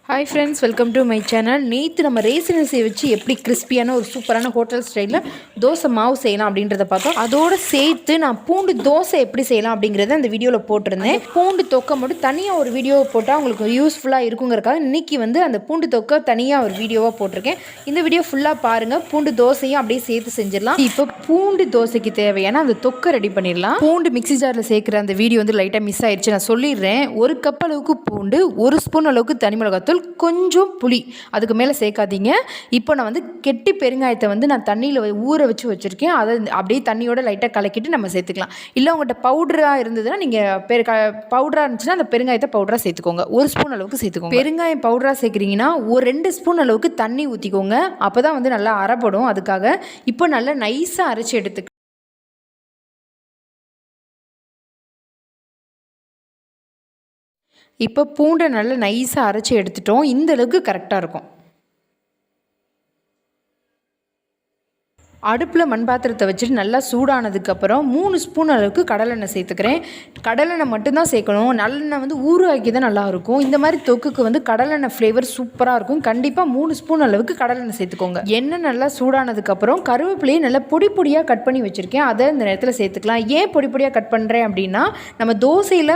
Hi friends, welcome to my channel. நேற்று நம்ம ration அரிசியை வச்சு எப்படி கிறிஸ்பியான ஒரு சூப்பரான ஹோட்டல் ஸ்டைலில் தோசை மாவு செய்யலாம் அப்படின்றத பார்த்தோம். அதோடு சேர்த்து நான் பூண்டு தோசை எப்படி செய்யலாம் அப்படிங்கிறத அந்த வீடியோவில் போட்டிருந்தேன். பூண்டு தொக்கை மட்டும் தனியாக ஒரு வீடியோ போட்டால் உங்களுக்கு யூஸ்ஃபுல்லாக இருக்குங்கிறக்காக இன்றைக்கி அந்த பூண்டு தொக்கை தனியாக ஒரு வீடியோவாக போட்டிருக்கேன். இந்த வீடியோ ஃபுல்லாக பாருங்கள். பூண்டு தோசையும் அப்படியே சேர்த்து செஞ்சிடலாம். இப்போ பூண்டு தோசைக்கு தேவையான அந்த தொக்கை ரெடி பண்ணிடலாம். பூண்டு மிக்ஸி ஜாரில் சேர்க்குற அந்த வீடியோ லைட்டாக மிஸ் ஆயிடுச்சு. நான் சொல்லிடுறேன். 1 கப் அளவுக்கு பூண்டு, 1 ஸ்பூன் அளவுக்கு தனி மிளகாத்தூள், கொஞ்சம் புளி, அதுக்கு மேலே சேர்க்காதீங்க. இப்போ நான் கெட்டி பெருங்காயத்தை நான் தண்ணியில் ஊற வச்சு வச்சுருக்கேன். அதை அப்படியே தண்ணியோட லைட்டாக கலக்கிட்டு நம்ம சேர்த்துக்கலாம். இல்லை உங்கள்கிட்ட பவுடராக இருந்ததுன்னா நீங்கள் பவுடராக இருந்துச்சுன்னா அந்த பெருங்காயத்தை பவுடராக சேர்த்துக்கோங்க. 1 ஸ்பூன் அளவுக்கு சேர்த்துக்கோங்க. பெருங்காயம் பவுடராக சேர்க்குறீங்கன்னா ஒரு 2 ஸ்பூன் அளவுக்கு தண்ணி ஊற்றிக்கோங்க. அப்போ தான் நல்லா அரைப்படும். அதுக்காக இப்போ நல்லா நைஸாக அரைச்சி எடுத்துக்க. இப்போ பூண்டை நல்லா நைஸாக அரைச்சி எடுத்துட்டோம். இந்த அளவுக்கு கரெக்டாக இருக்கும். அடுப்பில் மண் பாத்திரத்தை வச்சுட்டு நல்லா சூடானதுக்கப்புறம் 3 ஸ்பூன் அளவுக்கு கடலெண்ணெய் சேர்த்துக்கிறேன். கடலெண்ணெய் மட்டும்தான் சேர்க்கணும். நல்லெண்ணெய் ஊறுகாய்க்கு தான் நல்லாயிருக்கும். இந்த மாதிரி தொக்குக்கு கடலெண்ணெய் ஃப்ளேவர் சூப்பராக இருக்கும். கண்டிப்பாக 3 ஸ்பூன் அளவுக்கு கடலெண்ணெய் சேர்த்துக்கோங்க. எண்ணெய் நல்லா சூடானதுக்கப்புறம் கருவேப்பிலையை நல்லா பொடி பொடியாக கட் பண்ணி வச்சுருக்கேன். அதை இந்த நேரத்தில் சேர்த்துக்கலாம். ஏன் பொடி பொடியாக கட் பண்ணுறேன் அப்படின்னா, நம்ம தோசையில்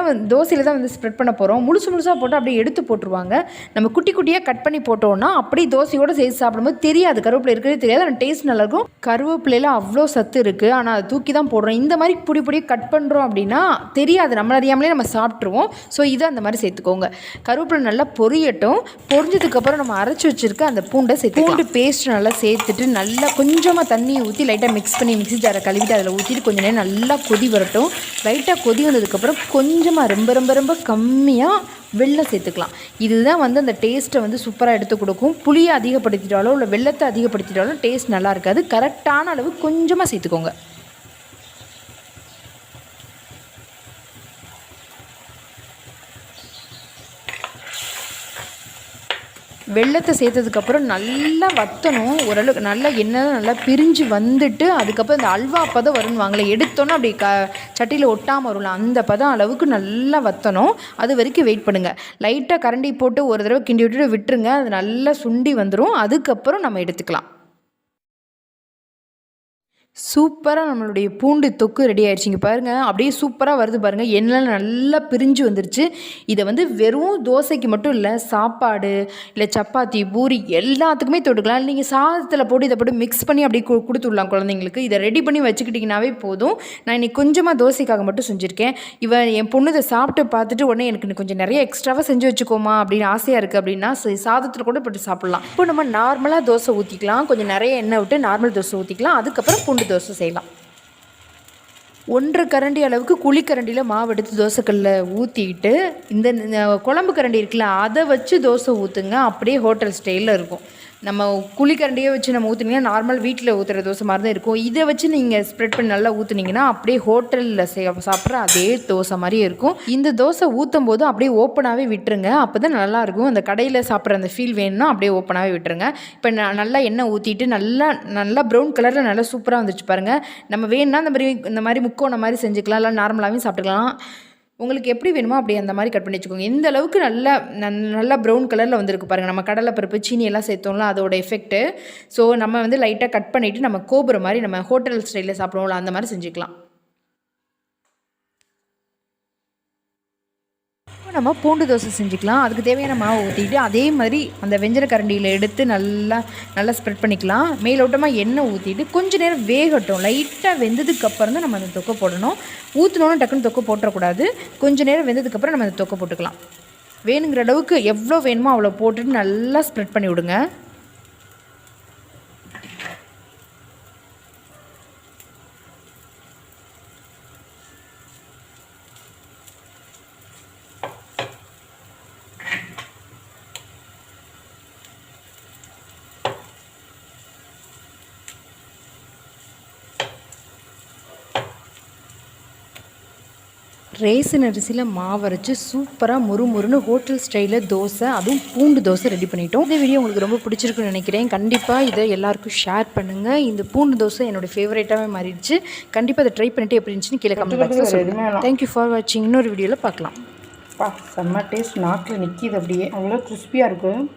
தான் ஸ்ப்ரெட் பண்ண போகிறோம். முழுசாக போட்டு அப்படியே எடுத்து போட்டுருவாங்க. நம்ம குட்டி குட்டியாக கட் பண்ணி போட்டோன்னா அப்படியே தோசையோடு சேர்த்து சாப்பிடும்போது தெரியாது, கருவேப்பிலை இருக்கிறதே தெரியாது. ஆனால் டேஸ்ட் நல்லாயிருக்கும். கருவேப்பிலையில் அவ்வளோ சத்து இருக்குது. ஆனால் அதை தூக்கி தான் போடுறோம். இந்த மாதிரி பொடி பொடி கட் பண்ணுறோம் அப்படின்னா தெரியாது, நம்மள அறியாமலே நம்ம சாப்பிட்ருவோம். ஸோ இதை அந்த மாதிரி சேர்த்துக்கோங்க. கருவேப்பிலை நல்லா பொரியட்டும். பொரிஞ்சதுக்கப்புறம் நம்ம அரைச்சி வச்சுருக்க அந்த பூண்டை சேர்த்து, பூண்டு பேஸ்ட் நல்லா சேர்த்துட்டு நல்லா கொஞ்சமாக தண்ணியை ஊற்றி லைட்டாக மிக்ஸ் பண்ணி மிக்ஸி ஜாரை கழுவிட்டு அதில் ஊற்றிட்டு கொஞ்சம் நேரம் நல்லா கொதி வரட்டும். லைட்டாக கொதி வந்ததுக்கப்புறம் கொஞ்சமாக ரொம்ப ரொம்ப ரொம்ப கம்மியாக வெல்லம் சேர்த்துக்கலாம். இதுதான் அந்த டேஸ்ட்டை சூப்பராக எடுத்து கொடுக்கும். புளியை அதிகப்படுத்திட்டாலோ இல்லை வெல்லத்தை அதிகப்படுத்திட்டாலும் டேஸ்ட் நல்லா இருக்காது. கரெக்டான அளவு கொஞ்சமாக சேர்த்துக்கோங்க. வெள்ளத்தை சேர்த்ததுக்கப்புறம் நல்லா வற்றணும். ஓரளவுக்கு நல்லா எண்ணெய் நல்லா பிரிஞ்சு வந்துட்டு அதுக்கப்புறம் இந்த அல்வா பதம் வரும்னுவாங்களே, எடுத்தோன்னே அப்படி சட்டியில் ஒட்டாமல் வரும்ல, அந்த பதம் அளவுக்கு நல்லா வற்றணும். அது வரைக்கும் வெயிட் பண்ணுங்கள். லைட்டாக கரண்டி போட்டு ஒரு தடவை கிண்டி விட்டுட்டு விட்டுருங்க. அது நல்லா சுண்டி வந்துடும். அதுக்கப்புறம் நம்ம எடுத்துக்கலாம். சூப்பராக நம்மளுடைய பூண்டு தொக்கு ரெடி ஆயிடுச்சிங்க. பாருங்கள், அப்படியே சூப்பராக வருது பாருங்கள். எண்ணெய் நல்லா பிரிஞ்சு வந்துருச்சு. இதை வெறும் தோசைக்கு மட்டும் இல்லை, சாப்பாடு இல்லை சப்பாத்தி பூரி எல்லாத்துக்குமே தொட்டுக்கலாம். நீங்கள் சாதத்தில் போட்டு இதை போட்டு மிக்ஸ் பண்ணி அப்படியே கொடுத்து விடலாம் குழந்தைங்களுக்கு. இதை ரெடி பண்ணி வச்சுக்கிட்டிங்கனாவே போதும். நான் இன்றைக்கி கொஞ்சமாக தோசைக்காக மட்டும் செஞ்சுருக்கேன். என் பொண்ணு இதை சாப்பிட்டு பார்த்துட்டு உடனே எனக்கு கொஞ்சம் நிறைய எக்ஸ்ட்ராவாக செஞ்சு வச்சுக்கோமா அப்படின்னு ஆசையாக இருக்குது அப்படின்னா சாதத்தில் கூட போட்டு சாப்பிட்லாம். இப்போ நம்ம நார்மலாக தோசை ஊற்றிக்கலாம். கொஞ்சம் நிறைய எண்ணெய் விட்டு நார்மல் தோசை ஊற்றிக்கலாம். அதுக்கப்புறம் பூண்டு தோசை செய்யலாம். 1 கரண்டி அளவுக்கு குழிக்கரண்டியில் மாவு எடுத்து தோசைக்கல்லில் ஊற்றிக்கிட்டு இந்த குழம்பு கரண்டி இருக்குல்ல, அதை வச்சு தோசை ஊற்றுங்க. அப்படியே ஹோட்டல் ஸ்டைலில் இருக்கும். நம்ம குழிக்கரண்டியை வச்சு நம்ம ஊற்றுனீங்கன்னா நார்மல் வீட்டில் ஊற்றுற தோசை மாதிரி தான் இருக்கும். இதை வச்சு நீங்கள் ஸ்ப்ரெட் பண்ணி நல்லா ஊற்றுனீங்கன்னா அப்படியே ஹோட்டலில் சாப்பிட்ற அதே தோசை மாதிரியே இருக்கும். இந்த தோசை ஊற்றும் போது அப்படியே ஓப்பனாகவே விட்டுருங்க. அப்போ தான் நல்லாயிருக்கும். அந்த கடையில் சாப்பிட்ற அந்த ஃபீல் வேணும்னா அப்படியே ஓப்பனாகவே விட்டுருங்க. இப்போ நல்லா எண்ணெய் ஊற்றிட்டு நல்லா ப்ரௌன் கலரில் நல்லா சூப்பராக வந்துச்சு பாருங்கள். நம்ம வேணும்னா இந்த மாதிரி முக்கோணம் மாதிரி செஞ்சுக்கலாம். இல்லை நார்மலாகவே சாப்பிட்டுக்கலாம். உங்களுக்கு எப்படி வேணுமோ அப்படி அந்த மாதிரி கட் பண்ணி வச்சுக்கோங்க. இந்த அளவுக்கு நல்லா ப்ரௌன் கலரில் வந்திருக்கு பாருங்கள். நம்ம கடலைப்பருப்பு சீனி எல்லாம் சேர்த்தோம்ல, அதோட எஃபெக்ட்டு. ஸோ நம்ம லைட்டாக கட் பண்ணிவிட்டு நம்ம கோபுரம் மாதிரி நம்ம ஹோட்டல் ஸ்டைலில் சாப்பிடுவோம்ல, அந்த மாதிரி செஞ்சுக்கலாம். நம்ம பூண்டு தோசை செஞ்சுக்கலாம். அதுக்கு தேவையான மாவு ஊற்றிட்டு அதே மாதிரி அந்த வெஞ்சர கரண்டியில் எடுத்து நல்லா ஸ்ப்ரெட் பண்ணிக்கலாம். மேலோட்டமாக எண்ணெய் ஊற்றிட்டு கொஞ்சம் நேரம் வேகட்டும். லைட்டாக வெந்ததுக்கப்புறம் தான் நம்ம அந்த தொக்கை போடணும். ஊற்றினோன்னு டக்குன்னு தொக்கை போட்டுறக்கூடாது. கொஞ்சம் நேரம் வெந்ததுக்கப்புறம் நம்ம அந்த தொக்கை போட்டுக்கலாம். வேணுங்கிற அளவுக்கு எவ்வளோ வேணுமோ அவ்வளோ போட்டுட்டு நல்லா ஸ்ப்ரெட் பண்ணி விடுங்க. ரேசன் அரிசியில் மாவரைச்சி சூப்பராக முறுமுறுன்னு ஹோட்டல் ஸ்டைலில் தோசை, அதுவும் பூண்டு தோசை ரெடி பண்ணிட்டோம். இந்த வீடியோ உங்களுக்கு ரொம்ப பிடிச்சிருக்குன்னு நினைக்கிறேன். கண்டிப்பாக இதை எல்லாருக்கும் ஷேர் பண்ணுங்கள். இந்த பூண்டு தோசை என்னோடய ஃபேவரேட்டாகவே மாறிடுச்சு. கண்டிப்பாக அதை ட்ரை பண்ணிவிட்டு எப்படி இருந்துச்சுன்னு கீழே கமெண்ட் பாக்ஸில் சொல்லுங்கள். தேங்க்யூ ஃபார் வாட்சிங். இன்னொரு வீடியோவில் பார்க்கலாம். செம்ம டேஸ்ட், நாக்கில் நிற்கிது அப்படியே, அவ்வளோ கிறிஸ்பியாக இருக்குது.